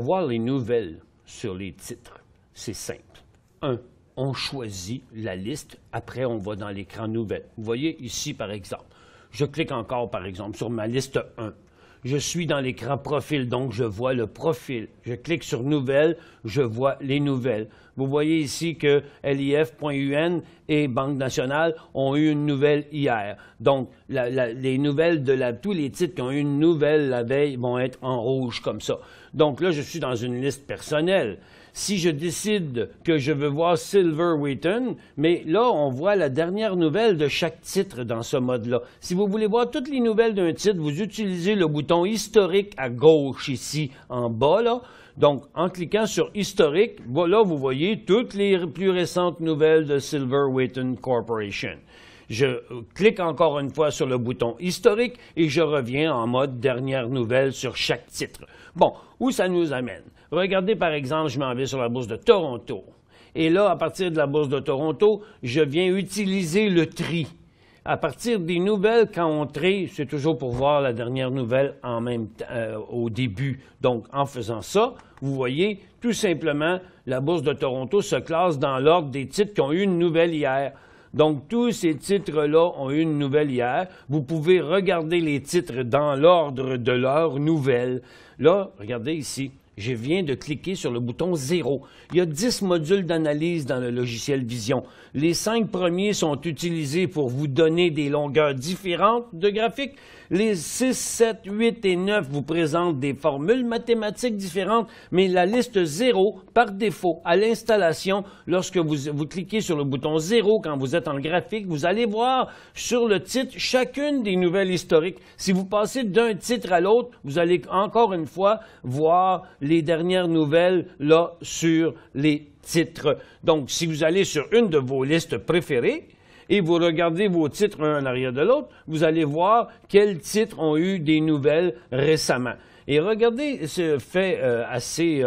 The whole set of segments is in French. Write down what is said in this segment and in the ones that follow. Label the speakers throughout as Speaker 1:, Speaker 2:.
Speaker 1: voir les nouvelles sur les titres, c'est simple. 1. On choisit la liste, après on va dans l'écran Nouvelles. Vous voyez ici, par exemple, je clique encore, par exemple, sur ma liste 1. Je suis dans l'écran Profil, donc je vois le profil. Je clique sur Nouvelles, je vois les nouvelles. Vous voyez ici que LIF.UN et Banque nationale ont eu une nouvelle hier. Donc, les nouvelles tous les titres qui ont eu une nouvelle la veille vont être en rouge comme ça. Donc là, je suis dans une liste personnelle. Si je décide que je veux voir Silver Wheaton, mais là, on voit la dernière nouvelle de chaque titre dans ce mode-là. Si vous voulez voir toutes les nouvelles d'un titre, vous utilisez le bouton historique à gauche ici, en bas, là. Donc, en cliquant sur historique, là, vous voyez toutes les plus récentes nouvelles de Silver Wheaton Corporation. Je clique encore une fois sur le bouton historique et je reviens en mode dernière nouvelle sur chaque titre. Bon, où ça nous amène? Regardez par exemple, je m'en vais sur la bourse de Toronto. Et là, à partir de la bourse de Toronto, je viens utiliser le tri. À partir des nouvelles, quand on trie, c'est toujours pour voir la dernière nouvelle en même temps, au début. Donc, en faisant ça, vous voyez, tout simplement, la bourse de Toronto se classe dans l'ordre des titres qui ont eu une nouvelle hier. Donc, tous ces titres-là ont eu une nouvelle hier. Vous pouvez regarder les titres dans l'ordre de leurs nouvelles. Là, regardez ici. Je viens de cliquer sur le bouton 0. Il y a 10 modules d'analyse dans le logiciel Vision. Les 5 premiers sont utilisés pour vous donner des longueurs différentes de graphiques. Les 6, 7, 8 et 9 vous présentent des formules mathématiques différentes, mais la liste 0, par défaut, à l'installation, lorsque vous cliquez sur le bouton 0 quand vous êtes en graphique, vous allez voir sur le titre chacune des nouvelles historiques. Si vous passez d'un titre à l'autre, vous allez encore une fois voir les dernières nouvelles là sur les titres. Donc, si vous allez sur une de vos listes préférées et vous regardez vos titres un en arrière de l'autre, vous allez voir quels titres ont eu des nouvelles récemment. Et regardez ce fait assez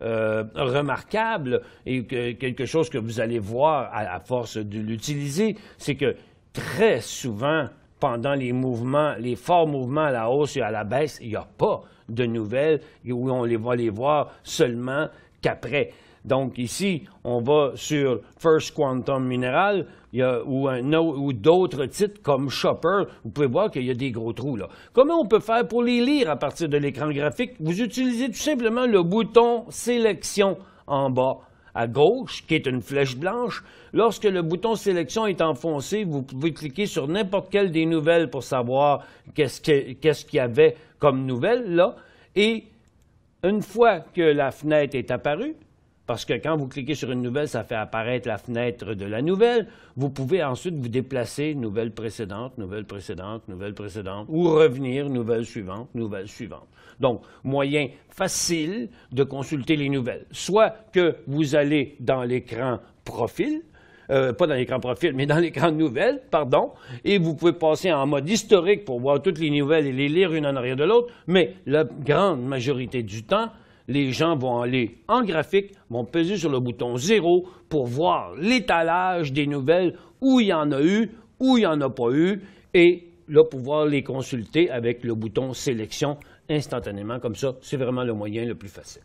Speaker 1: remarquable et quelque chose que vous allez voir à force de l'utiliser, c'est que très souvent, pendant les mouvements, les forts mouvements à la hausse et à la baisse, il n'y a pas de nouvelles où on va les voir seulement qu'après. Donc ici, on va sur First Quantum Mineral ou d'autres titres comme Shopper. Vous pouvez voir qu'il y a des gros trous là. Comment on peut faire pour les lire à partir de l'écran graphique? Vous utilisez tout simplement le bouton Sélection en bas à gauche, qui est une flèche blanche. Lorsque le bouton Sélection est enfoncé, vous pouvez cliquer sur n'importe quelle des nouvelles pour savoir qu'est-ce qu'il y avait comme nouvelle là. Et une fois que la fenêtre est apparue, parce que quand vous cliquez sur une nouvelle, ça fait apparaître la fenêtre de la nouvelle, vous pouvez ensuite vous déplacer, nouvelle précédente, nouvelle précédente, nouvelle précédente, ou revenir, nouvelle suivante, nouvelle suivante. Donc, moyen facile de consulter les nouvelles. Soit que vous allez dans l'écran Profil, pas dans l'écran Profil, mais dans l'écran Nouvelles, pardon, et vous pouvez passer en mode historique pour voir toutes les nouvelles et les lire une en arrière de l'autre, mais la grande majorité du temps, les gens vont aller en graphique, vont peser sur le bouton 0 pour voir l'étalage des nouvelles, où il y en a eu, où il n'y en a pas eu, et là, pouvoir les consulter avec le bouton Sélection instantanément comme ça. C'est vraiment le moyen le plus facile.